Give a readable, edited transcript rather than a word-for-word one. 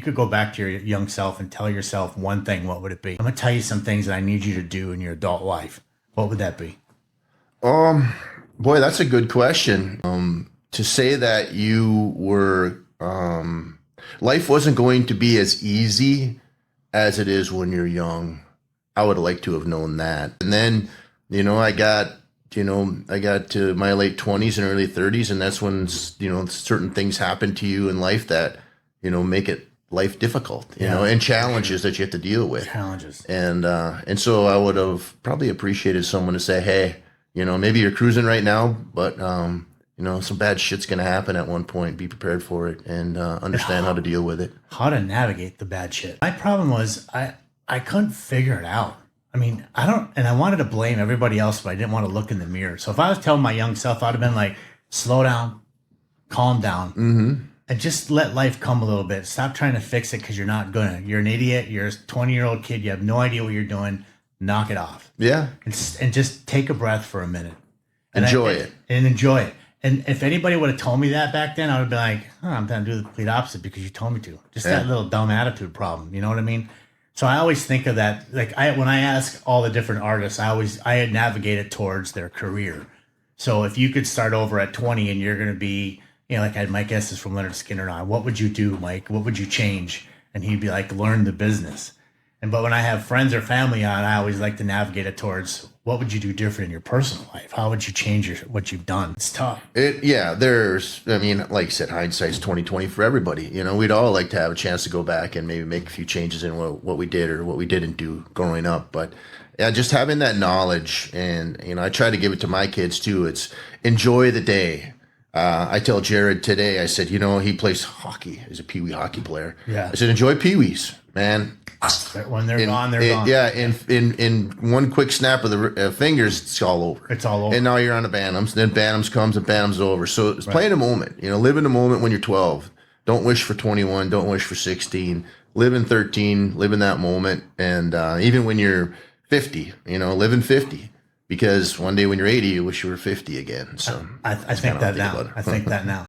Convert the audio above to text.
could go back to your young self and tell yourself one thing, what would it be? I'm going to tell you some things that I need you to do in your adult life. What would that be? Boy, that's a good question. To say that you were, life wasn't going to be as easy as it is when you're young. I would have liked to have known that. And then, I got to my late 20s and early 30s, and that's when, certain things happen to you in life that, make it life difficult, and challenges that you have to deal with. Challenges. And so I would have probably appreciated someone to say, hey, maybe you're cruising right now, but, some bad shit's going to happen at one point. Be prepared for it and understand how to deal with it. How to navigate the bad shit. My problem was I couldn't figure it out. I mean, I wanted to blame everybody else, but I didn't want to look in the mirror. So if I was telling my young self, I'd have been like, slow down, calm down, and just let life come a little bit. Stop trying to fix it because you're not gonna. You're an idiot. You're a 20-year-old kid. You have no idea what you're doing. Knock it off. Yeah. And just take a breath for a minute. Enjoy it. And enjoy it. And if anybody would have told me that back then, I would have been like, I'm going to do the complete opposit because you told me to. Just that little dumb attitude problem. You know what I mean? So I always think of that. Like when I ask all the different artists, I navigate it towards their career. So if you could start over at 20 and you're going to be, my guess is from Leonard Skinner on, what would you do, Mike? What would you change? And he'd be like, learn the business. But when I have friends or family on, I always like to navigate it towards what would you do different in your personal life? How would you change what you've done? It's tough. Like you said, hindsight's 20/20 for everybody. We'd all like to have a chance to go back and maybe make a few changes in what we did or what we didn't do growing up. But yeah, just having that knowledge, and I try to give it to my kids too. It's enjoy the day. I tell Jared today, I said, he plays hockey. He's a peewee hockey player. Yeah. I said, enjoy peewees, man. When they're gone, they're gone. Yeah, in one quick snap of the fingers, it's all over. It's all over. And now you're on the Bantams. Then Bantams comes and Bantams over. So it's play in the moment. Live in the moment when you're 12. Don't wish for 21. Don't wish for 16. Live in 13. Live in that moment. And even when you're 50, live in 50. Because one day when you're 80, you wish you were 50 again. So I think that now. I think that now.